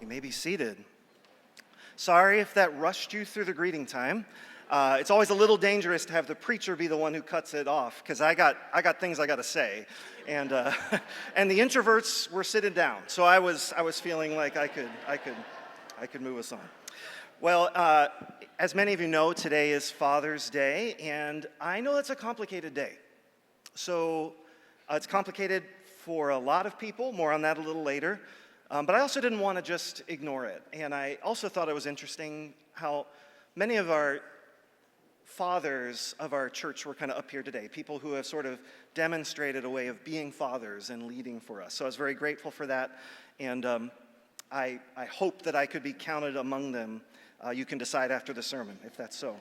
You may be seated. Sorry if that rushed you through the greeting time. It's always a little dangerous to have the preacher be the one who cuts it off, because I got things I got to say, and and the introverts were sitting down, so I was feeling like I could move us on. Well, as many of you know, today is Father's Day, and I know it's a complicated day. So it's complicated for a lot of people. More on that a little later. But I also didn't want to just ignore it. And I also thought it was interesting how many of our fathers of our church were kind of up here today, people who have sort of demonstrated a way of being fathers and leading for us. So I was very grateful for that. And I hope that I could be counted among them. You can decide after the sermon if that's so.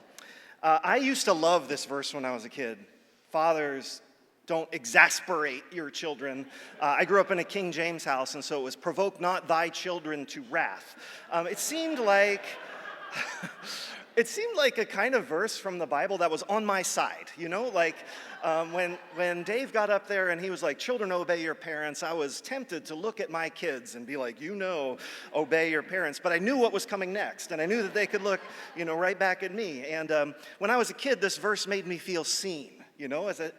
I used to love this verse when I was a kid. Fathers, don't exasperate your children. I grew up in a King James house, and so it was provoke not thy children to wrath. It seemed like a kind of verse from the Bible that was on my side, you know? Like when Dave got up there and he was like, children, obey your parents, I was tempted to look at my kids and be like, obey your parents. But I knew what was coming next, and I knew that they could look, right back at me. And when I was a kid, this verse made me feel seen.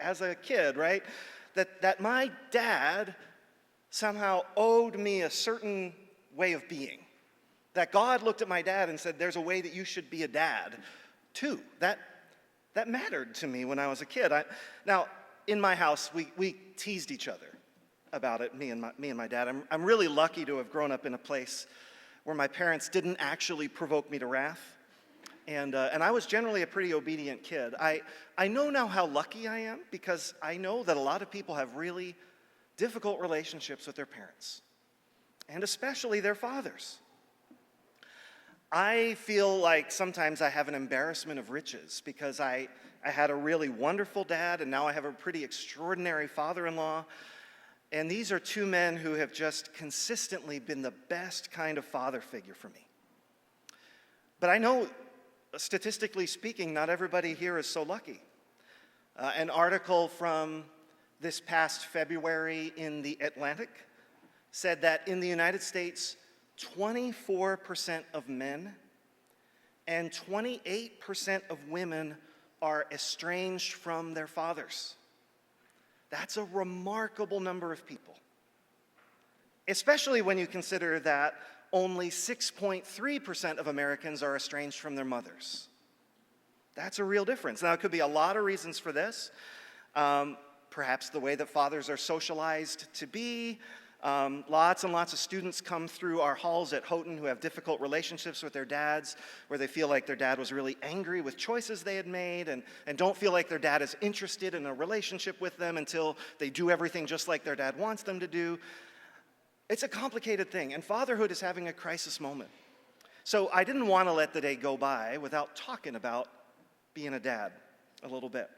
As a kid, right? That my dad somehow owed me a certain way of being. That God looked at my dad and said, there's a way that you should be a dad, too. That mattered to me when I was a kid. Now, in my house, we teased each other about it, me and my dad. I'm really lucky to have grown up in a place where my parents didn't actually provoke me to wrath. And I was generally a pretty obedient kid. I know now how lucky I am, because I know that a lot of people have really difficult relationships with their parents, and especially their fathers. I feel like sometimes I have an embarrassment of riches, because I had a really wonderful dad, and now I have a pretty extraordinary father-in-law. And these are two men who have just consistently been the best kind of father figure for me. But I know, statistically speaking, not everybody here is so lucky. An article from this past February in The Atlantic said that in the United States, 24% of men and 28% of women are estranged from their fathers. That's a remarkable number of people, especially when you consider that only 6.3% of Americans are estranged from their mothers. That's a real difference. Now, it could be a lot of reasons for this. Perhaps the way that fathers are socialized to be. Lots and lots of students come through our halls at Houghton who have difficult relationships with their dads, where they feel like their dad was really angry with choices they had made, and don't feel like their dad is interested in a relationship with them until they do everything just like their dad wants them to do. It's a complicated thing, and fatherhood is having a crisis moment. So I didn't want to let the day go by without talking about being a dad a little bit.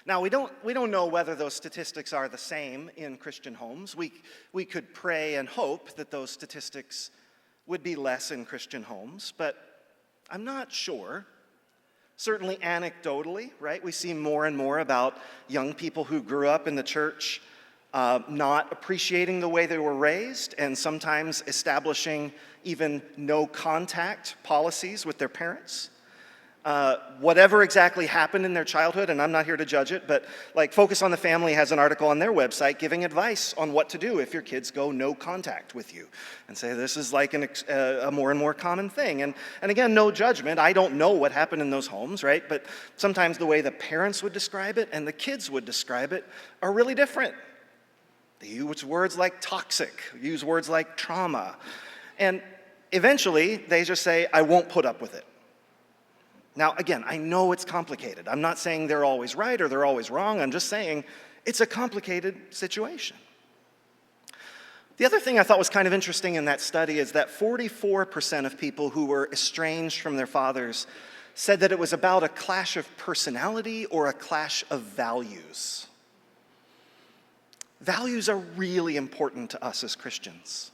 Now, we don't know whether those statistics are the same in Christian homes. We could pray and hope that those statistics would be less in Christian homes, but I'm not sure. Certainly anecdotally, right? We see more and more about young people who grew up in the church not appreciating the way they were raised, and sometimes establishing even no contact policies with their parents. Whatever exactly happened in their childhood, and I'm not here to judge it, but like Focus on the Family has an article on their website giving advice on what to do if your kids go no contact with you, and say this is like a more and more common thing. And again, no judgment. I don't know what happened in those homes, right? But sometimes the way the parents would describe it and the kids would describe it are really different. They use words like toxic, use words like trauma. And eventually, they just say, I won't put up with it. Now, again, I know it's complicated. I'm not saying they're always right or they're always wrong. I'm just saying it's a complicated situation. The other thing I thought was kind of interesting in that study is that 44% of people who were estranged from their fathers said that it was about a clash of personality or a clash of values. Values are really important to us as Christians.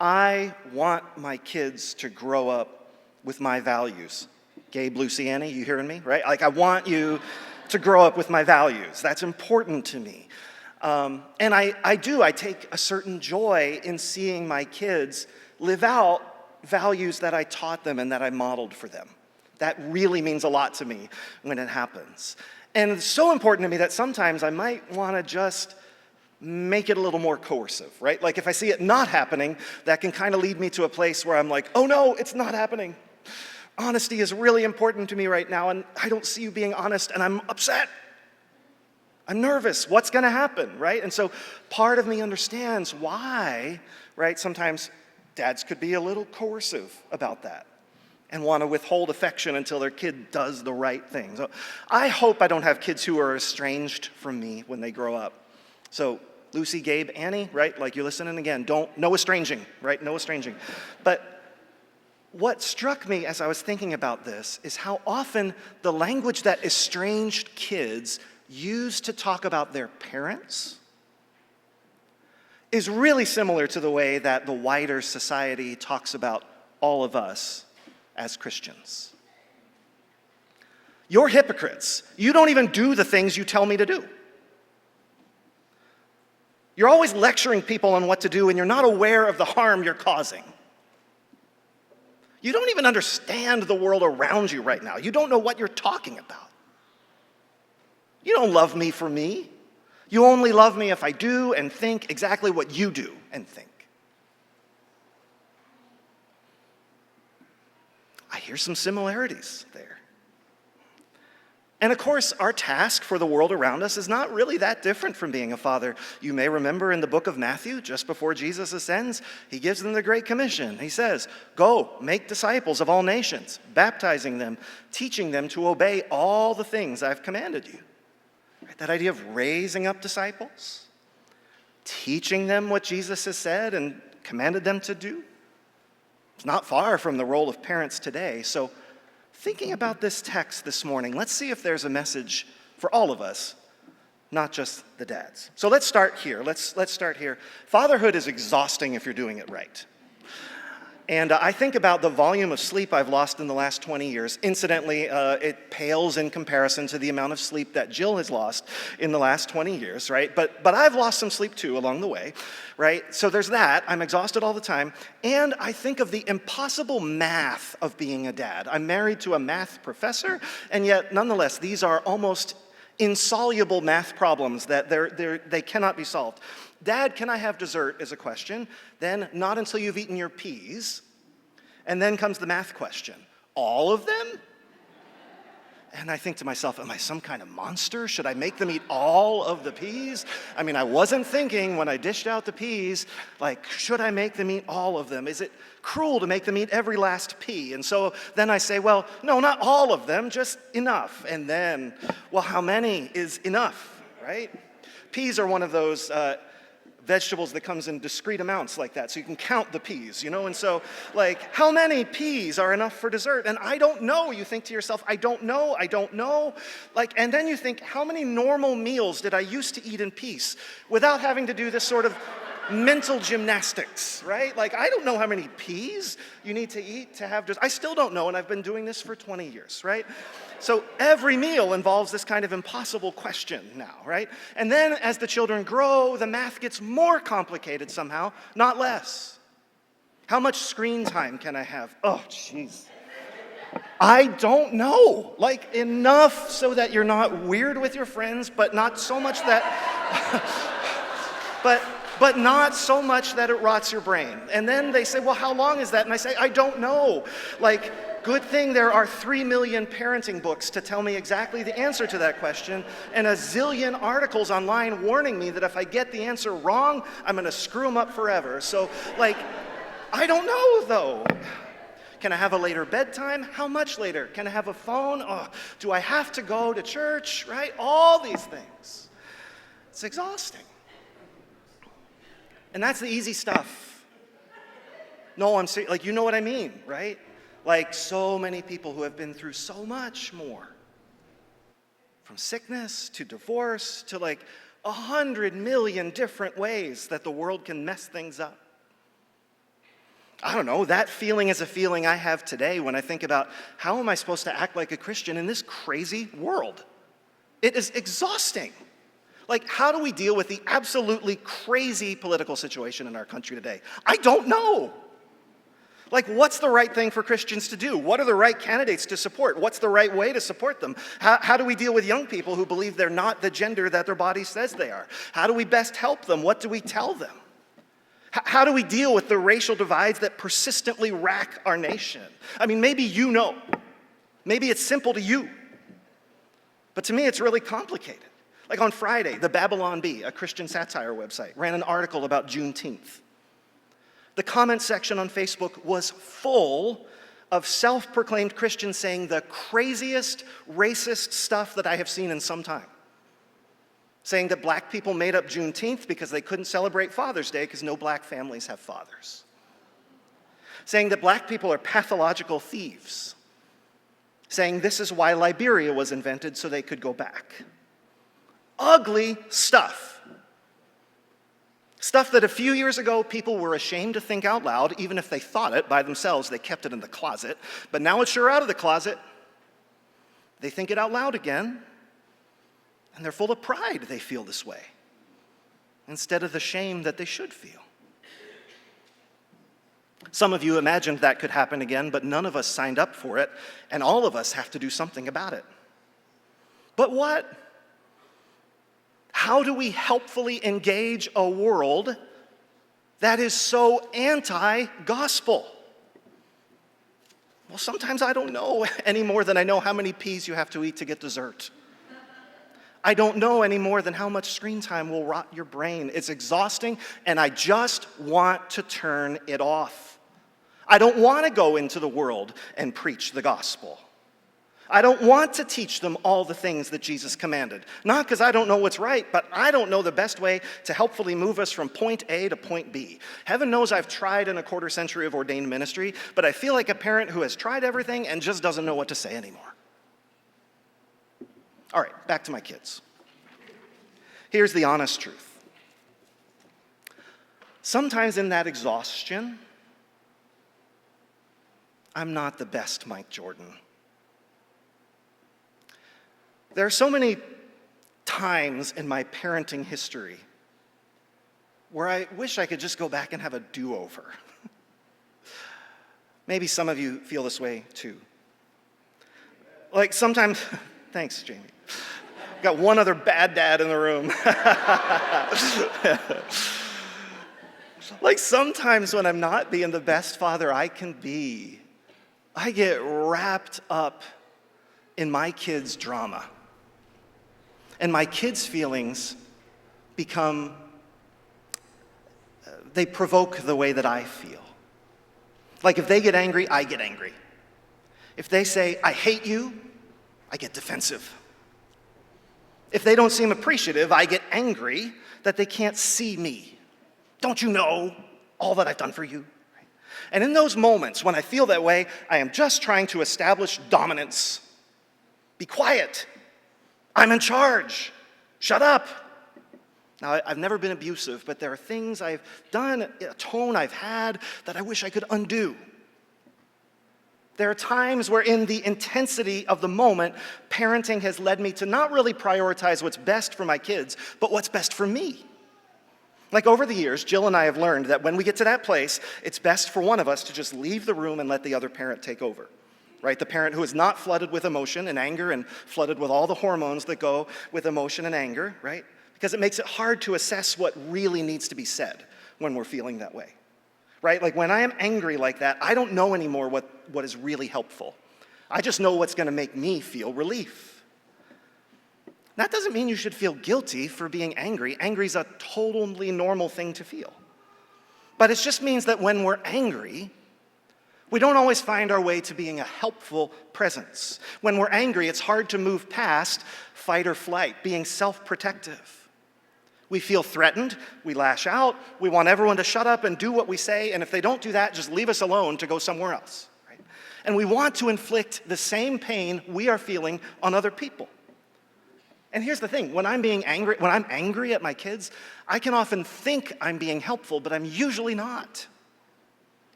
I want my kids to grow up with my values. Gabe, Lucy, Annie, you hearing me, right? Like, I want you to grow up with my values. That's important to me. And I take a certain joy in seeing my kids live out values that I taught them and that I modeled for them. That really means a lot to me when it happens. And it's so important to me that sometimes I might want to just make it a little more coercive, right? Like if I see it not happening, that can kind of lead me to a place where I'm like, oh no, it's not happening. Honesty is really important to me right now, and I don't see you being honest, and I'm upset. I'm nervous. What's going to happen, right? And so part of me understands why, right, sometimes dads could be a little coercive about that and want to withhold affection until their kid does the right thing. So I hope I don't have kids who are estranged from me when they grow up. So Lucy, Gabe, Annie, right? Like you're listening again. No estranging, right? No estranging. But what struck me as I was thinking about this is how often the language that estranged kids use to talk about their parents is really similar to the way that the wider society talks about all of us as Christians. You're hypocrites. You don't even do the things you tell me to do. You're always lecturing people on what to do, and you're not aware of the harm you're causing. You don't even understand the world around you right now. You don't know what you're talking about. You don't love me for me. You only love me if I do and think exactly what you do and think. I hear some similarities there. And of course, our task for the world around us is not really that different from being a father. You may remember in the book of Matthew, just before Jesus ascends, he gives them the Great Commission. He says, go, make disciples of all nations, baptizing them, teaching them to obey all the things I've commanded you. Right? That idea of raising up disciples, teaching them what Jesus has said and commanded them to do. It's not far from the role of parents today. So thinking about this text this morning, let's see if there's a message for all of us, not just the dads. So let's start here. Let's start here. Fatherhood is exhausting if you're doing it right. And I think about the volume of sleep I've lost in the last 20 years. Incidentally, it pales in comparison to the amount of sleep that Jill has lost in the last 20 years, right? But I've lost some sleep too along the way, right? So there's that. I'm exhausted all the time. And I think of the impossible math of being a dad. I'm married to a math professor, and yet nonetheless, these are almost insoluble math problems that they cannot be solved. Dad, can I have dessert is a question. Then, not until you've eaten your peas. And then comes the math question. All of them? And I think to myself, am I some kind of monster? Should I make them eat all of the peas? I mean, I wasn't thinking when I dished out the peas, like, should I make them eat all of them? Is it cruel to make them eat every last pea? And so then I say, well, no, not all of them, just enough. And then, well, how many is enough, right? Peas are one of those vegetables that comes in discrete amounts like that, so you can count the peas, and so, like, how many peas are enough for dessert? And I don't know. You think to yourself, I don't know, like, and then you think, how many normal meals did I used to eat in peace without having to do this sort of mental gymnastics, right? Like, I don't know how many peas you need to eat to have dessert. I still don't know, and I've been doing this for 20 years, right? So every meal involves this kind of impossible question now, right? And then as the children grow, the math gets more complicated somehow, not less. How much screen time can I have? Oh, jeez. I don't know. Like, enough so that you're not weird with your friends, but not so much that... but not so much that it rots your brain. And then they say, well, how long is that? And I say, I don't know. Like, good thing there are 3 million parenting books to tell me exactly the answer to that question, and a zillion articles online warning me that if I get the answer wrong, I'm going to screw them up forever. So, like, I don't know, though. Can I have a later bedtime? How much later? Can I have a phone? Oh, do I have to go to church, right? All these things. It's exhausting. And that's the easy stuff. No, I'm serious. Like, you know what I mean, right? Like, so many people who have been through so much more. From sickness to divorce to like 100 million different ways that the world can mess things up. I don't know, that feeling is a feeling I have today when I think about how am I supposed to act like a Christian in this crazy world? It is exhausting. Like, how do we deal with the absolutely crazy political situation in our country today? I don't know. Like, what's the right thing for Christians to do? What are the right candidates to support? What's the right way to support them? How do we deal with young people who believe they're not the gender that their body says they are? How do we best help them? What do we tell them? How do we deal with the racial divides that persistently rack our nation? I mean, maybe you know. Maybe it's simple to you. But to me, it's really complicated. Like on Friday, the Babylon Bee, a Christian satire website, ran an article about Juneteenth. The comment section on Facebook was full of self-proclaimed Christians saying the craziest, racist stuff that I have seen in some time. Saying that black people made up Juneteenth because they couldn't celebrate Father's Day because no black families have fathers. Saying that black people are pathological thieves. Saying this is why Liberia was invented so they could go back. Ugly stuff. Stuff that a few years ago people were ashamed to think out loud, even if they thought it by themselves, they kept it in the closet. But now it's sure out of the closet. They think it out loud again, and they're full of pride they feel this way, instead of the shame that they should feel. Some of you imagined that could happen again, but none of us signed up for it, and all of us have to do something about it. But what? How do we helpfully engage a world that is so anti-gospel? Well, sometimes I don't know any more than I know how many peas you have to eat to get dessert. I don't know any more than how much screen time will rot your brain. It's exhausting, and I just want to turn it off. I don't want to go into the world and preach the gospel. I don't want to teach them all the things that Jesus commanded. Not because I don't know what's right, but I don't know the best way to helpfully move us from point A to point B. Heaven knows I've tried in a quarter century of ordained ministry, but I feel like a parent who has tried everything and just doesn't know what to say anymore. All right, back to my kids. Here's the honest truth. Sometimes in that exhaustion, I'm not the best Mike Jordan. There are so many times in my parenting history where I wish I could just go back and have a do-over. Maybe some of you feel this way too. Like sometimes, thanks, Jamie. Got one other bad dad in the room. Like sometimes when I'm not being the best father I can be, I get wrapped up in my kids' drama. And my kids' feelings become, they provoke the way that I feel. Like if they get angry, I get angry. If they say, I hate you, I get defensive. If they don't seem appreciative, I get angry that they can't see me. Don't you know all that I've done for you? And in those moments when I feel that way, I am just trying to establish dominance. Be quiet. I'm in charge. Shut up. Now, I've never been abusive, but there are things I've done, a tone I've had that I wish I could undo. There are times where in the intensity of the moment, parenting has led me to not really prioritize what's best for my kids, but what's best for me. Like over the years, Jill and I have learned that when we get to that place, it's best for one of us to just leave the room and let the other parent take over. Right? The parent who is not flooded with emotion and anger and flooded with all the hormones that go with emotion and anger, right? Because it makes it hard to assess what really needs to be said when we're feeling that way, right? Like when I am angry like that, I don't know anymore what is really helpful. I just know what's going to make me feel relief. That doesn't mean you should feel guilty for being angry. Angry is a totally normal thing to feel. But it just means that when we're angry, we don't always find our way to being a helpful presence. When we're angry, it's hard to move past fight or flight, being self-protective. We feel threatened, we lash out, we want everyone to shut up and do what we say, and if they don't do that, just leave us alone to go somewhere else. Right? And we want to inflict the same pain we are feeling on other people. And here's the thing, when I'm angry at my kids, I can often think I'm being helpful, but I'm usually not.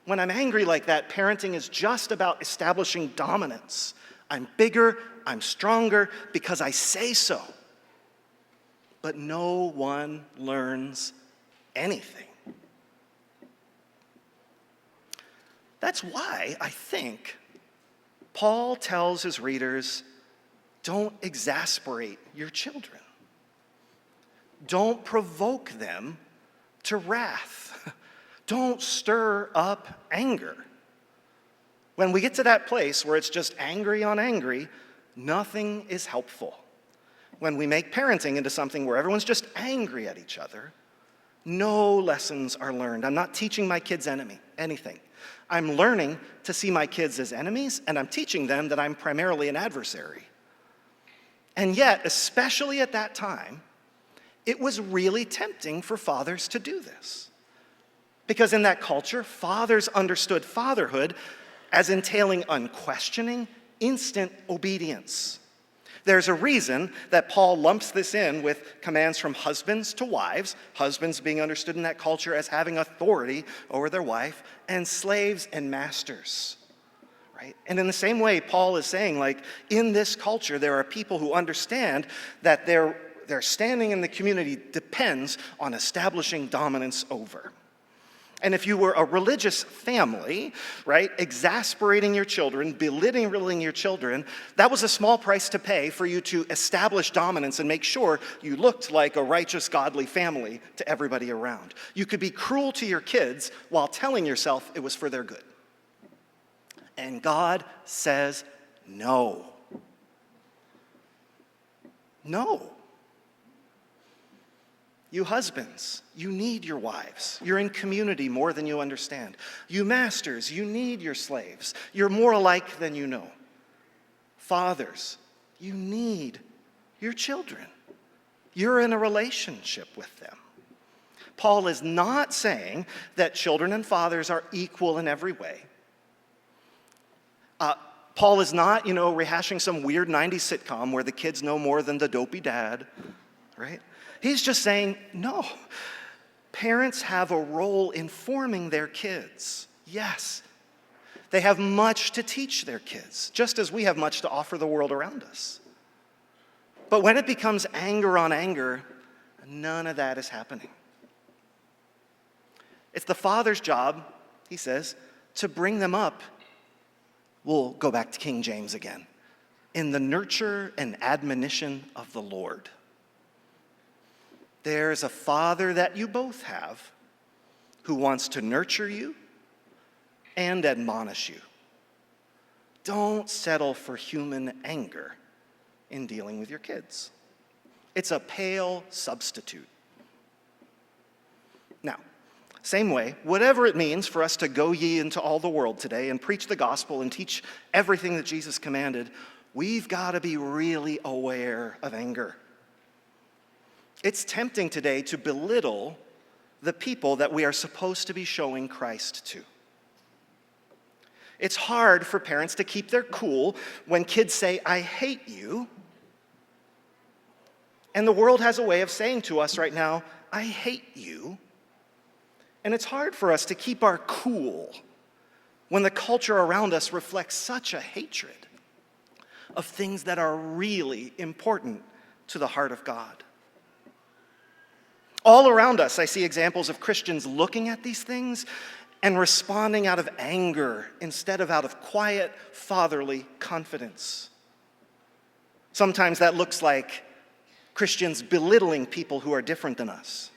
When I'm angry like that, parenting is just about establishing dominance. I'm bigger, I'm stronger because I say so. but no one learns anything. That's why I think Paul tells his readers, don't exasperate your children. Don't provoke them to wrath. Don't stir up anger. When we get to that place where it's just angry on angry, nothing is helpful. When we make parenting into something where everyone's just angry at each other, no lessons are learned. I'm not teaching my kids anything. I'm learning to see my kids as enemies, and I'm teaching them that I'm primarily an adversary. And yet, especially at that time, it was really tempting for fathers to do this. Because in that culture, fathers understood fatherhood as entailing unquestioning, instant obedience. There's a reason that Paul lumps this in with commands from husbands to wives, husbands being understood in that culture as having authority over their wife, and slaves and masters, right? And in the same way, Paul is saying, like, in this culture, there are people who understand that their standing in the community depends on establishing dominance over. And if you were a religious family, right, exasperating your children, belittling your children, that was a small price to pay for you to establish dominance and make sure you looked like a righteous, godly family to everybody around. You could be cruel to your kids while telling yourself it was for their good. And God says no. No. You husbands, you need your wives. You're in community more than you understand. You masters, you need your slaves. You're more alike than you know. Fathers, you need your children. You're in a relationship with them. Paul is not saying that children and fathers are equal in every way. Paul is not, rehashing some weird 90s sitcom where the kids know more than the dopey dad, right? He's just saying, no, parents have a role in forming their kids. Yes, they have much to teach their kids, just as we have much to offer the world around us. But when it becomes anger on anger, none of that is happening. It's the father's job, he says, to bring them up. We'll go back to King James again. In the nurture and admonition of the Lord. There's a father that you both have who wants to nurture you and admonish you. Don't settle for human anger in dealing with your kids. It's a pale substitute. Now, same way, whatever it means for us to go ye into all the world today and preach the gospel and teach everything that Jesus commanded, we've got to be really aware of anger. It's tempting today to belittle the people that we are supposed to be showing Christ to. It's hard for parents to keep their cool when kids say, I hate you. And the world has a way of saying to us right now, I hate you. And it's hard for us to keep our cool when the culture around us reflects such a hatred of things that are really important to the heart of God. All around us, I see examples of Christians looking at these things and responding out of anger instead of out of quiet, fatherly confidence. Sometimes that looks like Christians belittling people who are different than us,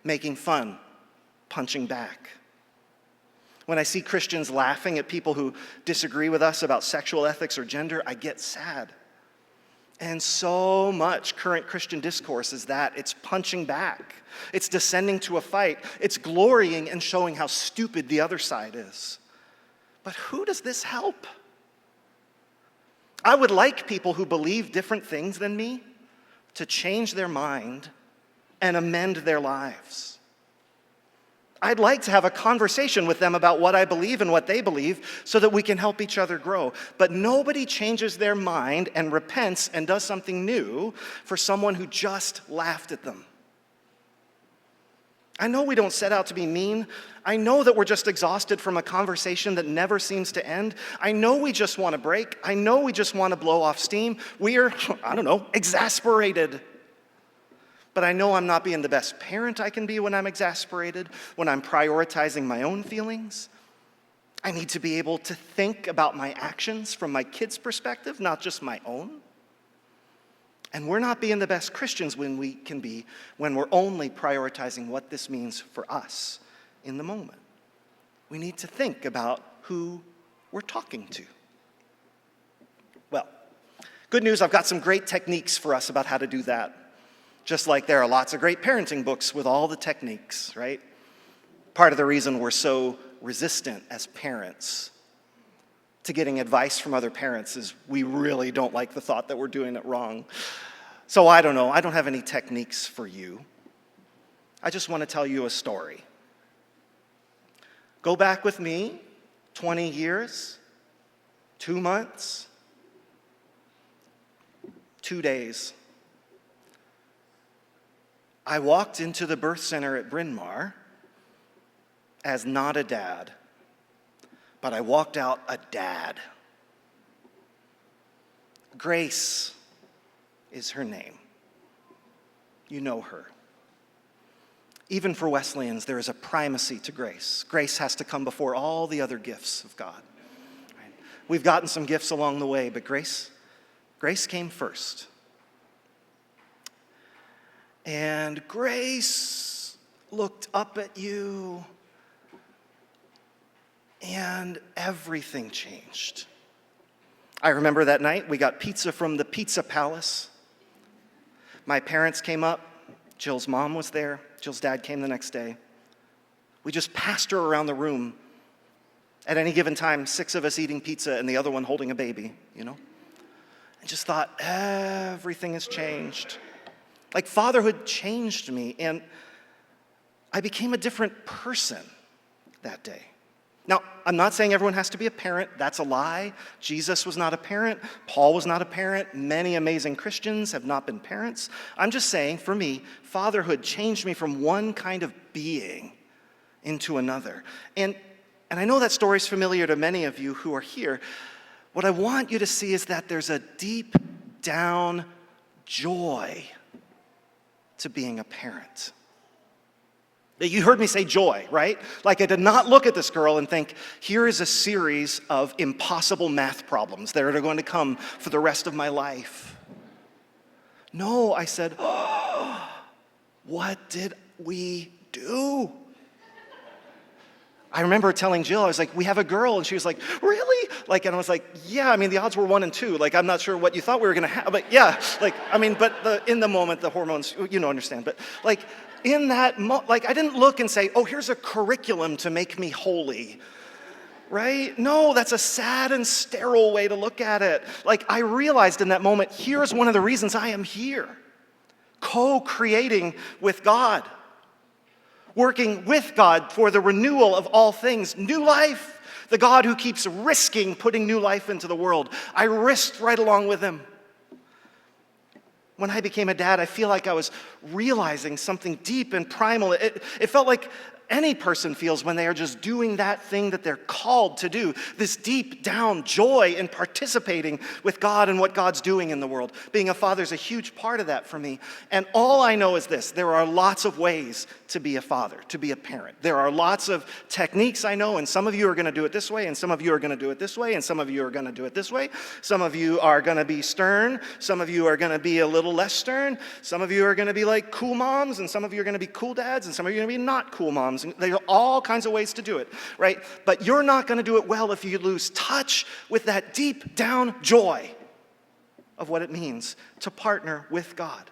making fun, punching back. When I see Christians laughing at people who disagree with us about sexual ethics or gender, I get sad. And so much current Christian discourse is that it's punching back. It's descending to a fight. It's glorying and showing how stupid the other side is. But who does this help? I would like people who believe different things than me to change their mind and amend their lives. I'd like to have a conversation with them about what I believe and what they believe so that we can help each other grow. But nobody changes their mind and repents and does something new for someone who just laughed at them. I know we don't set out to be mean. I know that we're just exhausted from a conversation that never seems to end. I know we just want to break. I know we just want to blow off steam. We are, exasperated. but I know I'm not being the best parent I can be when I'm exasperated, when I'm prioritizing my own feelings. I need to be able to think about my actions from my kids' perspective, not just my own. And we're not being the best Christians when we can be, when we're only prioritizing what this means for us in the moment. We need to think about who we're talking to. Well, good news, I've got some great techniques for us about how to do that. Just like there are lots of great parenting books with all the techniques, right? Part of the reason we're so resistant as parents to getting advice from other parents is we really don't like the thought that we're doing it wrong. So I don't know, I don't have any techniques for you. I just want to tell you a story. Go back with me 20 years, 2 months, 2 days. I walked into the birth center at Bryn Mawr as not a dad, but I walked out a dad. Grace is her name. You know her. Even for Wesleyans, there is a primacy to grace. Grace has to come before all the other gifts of God. Right? We've gotten some gifts along the way, but grace came first. And Grace looked up at you, and everything changed. I remember that night, we got pizza from the Pizza Palace. My parents came up. Jill's mom was there. Jill's dad came the next day. We just passed her around the room. At any given time, 6 of us eating pizza and the other one holding a baby, And just thought, everything has changed. Like fatherhood changed me, and I became a different person that day. Now, I'm not saying everyone has to be a parent. That's a lie. Jesus was not a parent. Paul was not a parent. Many amazing Christians have not been parents. I'm just saying, for me, fatherhood changed me from one kind of being into another. And I know that story is familiar to many of you who are here. What I want you to see is that there's a deep down joy to being a parent. You heard me say joy, right? Like I did not look at this girl and think, here is a series of impossible math problems that are going to come for the rest of my life. No, I said, oh, what did we do? I remember telling Jill, I was like, we have a girl. And she was like, really? And I was like, yeah, the odds were 1 in 2. I'm not sure what you thought we were going to have. But yeah, in the moment, the hormones, understand. But in that, I didn't look and say, oh, here's a curriculum to make me holy, right? No, that's a sad and sterile way to look at it. I realized in that moment, here's one of the reasons I am here, co-creating with God, working with God for the renewal of all things, new life, the God who keeps risking putting new life into the world. I risked right along with him. When I became a dad, I feel like I was realizing something deep and primal. It felt like any person feels when they are just doing that thing that they're called to do. This deep down joy in participating with God and what God's doing in the world. Being a father is a huge part of that for me. And all I know is this: there are lots of ways to be a father, to be a parent. There are lots of techniques I know, and some of you are going to do it this way, and some of you are going to do it this way, and some of you are going to do it this way. Some of you are going to be stern. Some of you are going to be a little less stern. Some of you are going to be like cool moms, and some of you are going to be cool dads, and some of you are going to be not cool moms. And there are all kinds of ways to do it, right? But you're not going to do it well if you lose touch with that deep down joy of what it means to partner with God.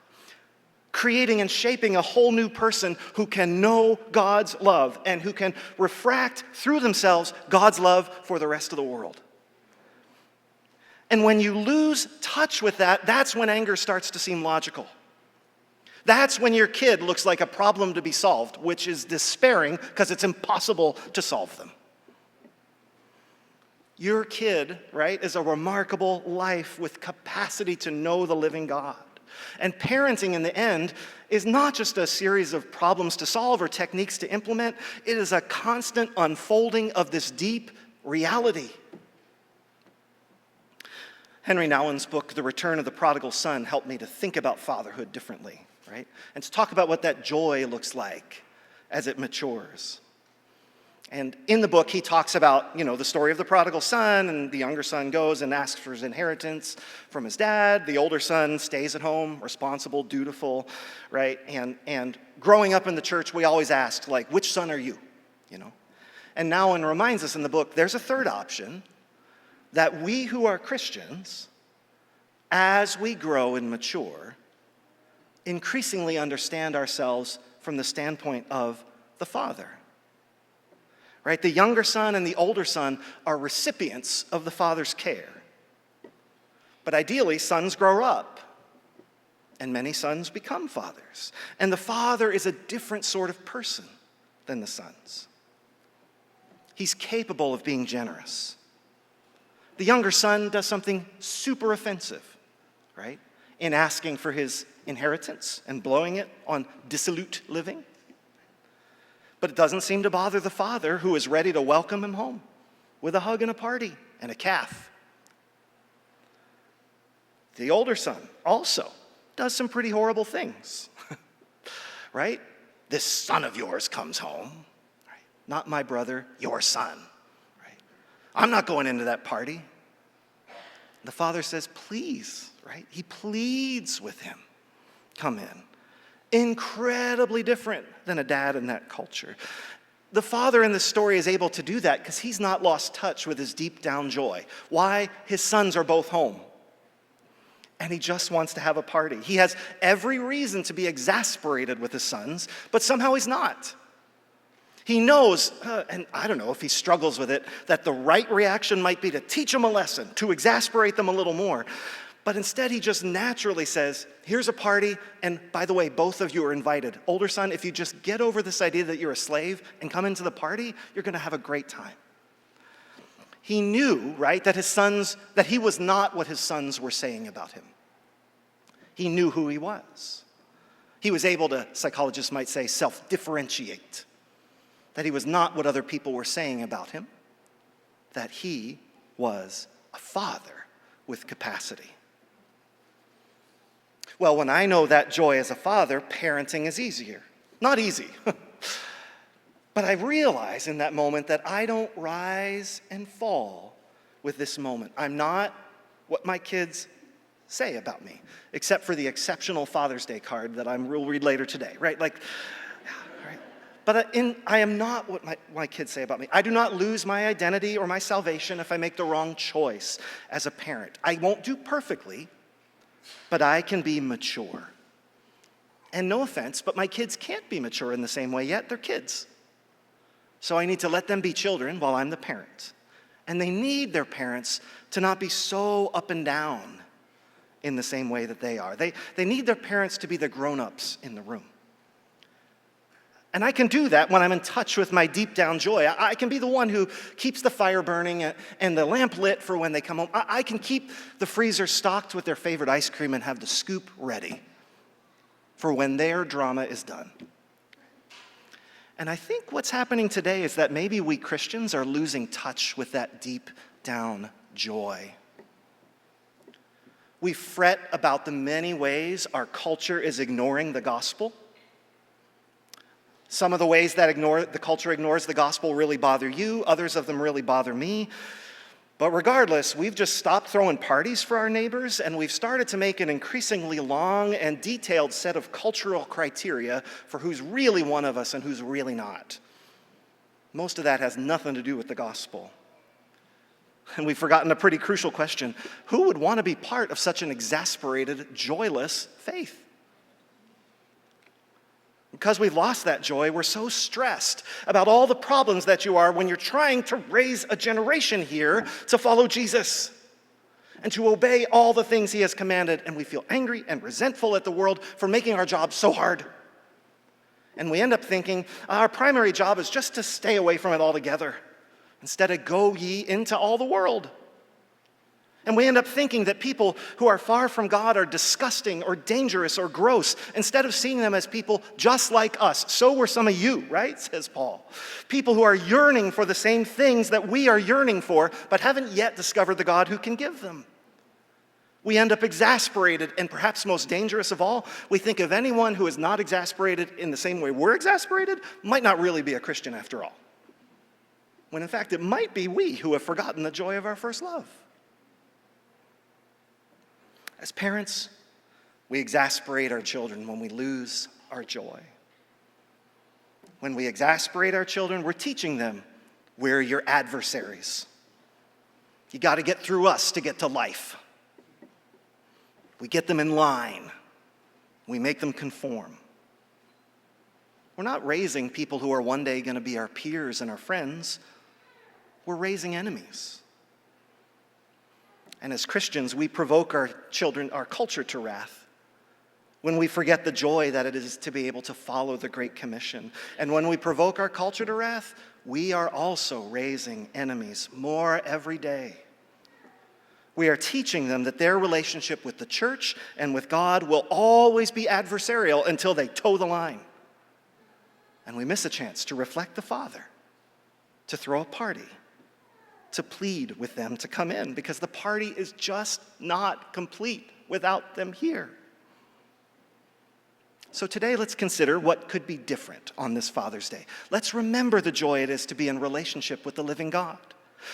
Creating and shaping a whole new person who can know God's love and who can refract through themselves God's love for the rest of the world. And when you lose touch with that, that's when anger starts to seem logical. That's when your kid looks like a problem to be solved, which is despairing because it's impossible to solve them. Your kid, right, is a remarkable life with capacity to know the living God. And parenting in the end is not just a series of problems to solve or techniques to implement. It is a constant unfolding of this deep reality. Henry Nouwen's book, The Return of the Prodigal Son, helped me to think about fatherhood differently. right? And to talk about what that joy looks like as it matures. And in the book, he talks about, the story of the prodigal son, and the younger son goes and asks for his inheritance from his dad. The older son stays at home, responsible, dutiful, right? And growing up in the church, we always asked, like, which son are you? And now, and reminds us in the book, there's a third option, that we who are Christians, as we grow and mature, increasingly understand ourselves from the standpoint of the Father. Right? The younger son and the older son are recipients of the Father's care. But ideally, sons grow up, and many sons become fathers. And the father is a different sort of person than the sons. He's capable of being generous. The younger son does something super offensive, right? In asking for his inheritance and blowing it on dissolute living. But it doesn't seem to bother the father, who is ready to welcome him home with a hug and a party and a calf. The older son also does some pretty horrible things, right? This son of yours comes home, right? Not my brother, your son, right? I'm not going into that party. The father says, please, right? He pleads with him, come in. Incredibly different than a dad in that culture. The father in this story is able to do that because he's not lost touch with his deep down joy. Why? His sons are both home. And he just wants to have a party. He has every reason to be exasperated with his sons, but somehow he's not. He knows, and I don't know if he struggles with it, that the right reaction might be to teach them a lesson, to exasperate them a little more. But instead, he just naturally says, here's a party, and by the way, both of you are invited. Older son, if you just get over this idea that you're a slave and come into the party, you're going to have a great time. He knew, right, that he was not what his sons were saying about him. He knew who he was. He was able to, psychologists might say, self-differentiate. That he was not what other people were saying about him. That he was a father with capacity. Well, when I know that joy as a father, parenting is easier. Not easy. But I realize in that moment that I don't rise and fall with this moment. I'm not what my kids say about me, except for the exceptional Father's Day card that we'll read later today, right? Right. But I am not what my kids say about me. I do not lose my identity or my salvation if I make the wrong choice as a parent. I won't do perfectly, but I can be mature. And no offense, but my kids can't be mature in the same way yet. They're kids. So I need to let them be children while I'm the parent. And they need their parents to not be so up and down in the same way that they are. They need their parents to be the grown-ups in the room. And I can do that when I'm in touch with my deep down joy. I can be the one who keeps the fire burning and the lamp lit for when they come home. I can keep the freezer stocked with their favorite ice cream and have the scoop ready for when their drama is done. And I think what's happening today is that maybe we Christians are losing touch with that deep down joy. We fret about the many ways our culture is ignoring the gospel. Some of the ways that the culture ignores the gospel really bother you. Others of them really bother me. But regardless, we've just stopped throwing parties for our neighbors, and we've started to make an increasingly long and detailed set of cultural criteria for who's really one of us and who's really not. Most of that has nothing to do with the gospel. And we've forgotten a pretty crucial question. Who would want to be part of such an exasperated, joyless faith? Because we've lost that joy, we're so stressed about all the problems that you are when you're trying to raise a generation here to follow Jesus and to obey all the things he has commanded, and we feel angry and resentful at the world for making our job so hard. And we end up thinking our primary job is just to stay away from it altogether, instead of go ye into all the world. And we end up thinking that people who are far from God are disgusting or dangerous or gross, instead of seeing them as people just like us. So were some of you, right, says Paul. People who are yearning for the same things that we are yearning for, but haven't yet discovered the God who can give them. We end up exasperated, and perhaps most dangerous of all, we think of anyone who is not exasperated in the same way we're exasperated might not really be a Christian after all. When in fact, it might be we who have forgotten the joy of our first love. As parents, we exasperate our children when we lose our joy. When we exasperate our children, we're teaching them we're your adversaries. You got to get through us to get to life. We get them in line. We make them conform. We're not raising people who are one day going to be our peers and our friends. We're raising enemies. And as Christians, we provoke our children, our culture to wrath when we forget the joy that it is to be able to follow the Great Commission. And when we provoke our culture to wrath, we are also raising enemies more every day. We are teaching them that their relationship with the church and with God will always be adversarial until they toe the line. And we miss a chance to reflect the Father, to throw a party, to plead with them to come in, because the party is just not complete without them here. So today, let's consider what could be different on this Father's Day. Let's remember the joy it is to be in relationship with the living God.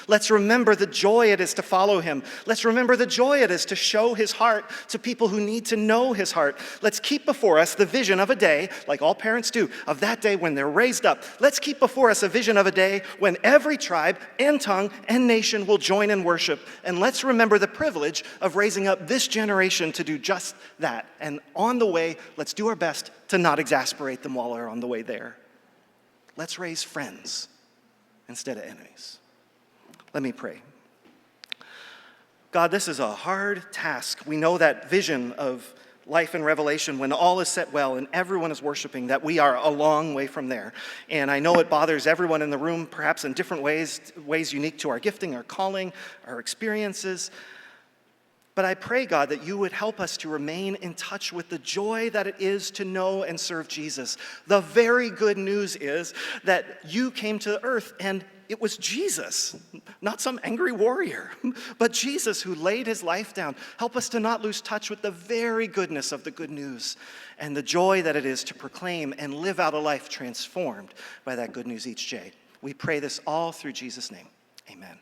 Let's remember the joy it is to follow him. Let's remember the joy it is to show his heart to people who need to know his heart. Let's keep before us the vision of a day, like all parents do, of that day when they're raised up. Let's keep before us a vision of a day when every tribe and tongue and nation will join in worship. And let's remember the privilege of raising up this generation to do just that. And on the way, let's do our best to not exasperate them while we're on the way there. Let's raise friends instead of enemies. Let me pray. God, this is a hard task. We know that vision of life in Revelation when all is set well and everyone is worshiping, that we are a long way from there. And I know it bothers everyone in the room, perhaps in different ways unique to our gifting, our calling, our experiences. But I pray, God, that you would help us to remain in touch with the joy that it is to know and serve Jesus. The very good news is that you came to earth and it was Jesus, not some angry warrior, but Jesus who laid his life down. Help us to not lose touch with the very goodness of the good news and the joy that it is to proclaim and live out a life transformed by that good news each day. We pray this all through Jesus' name. Amen.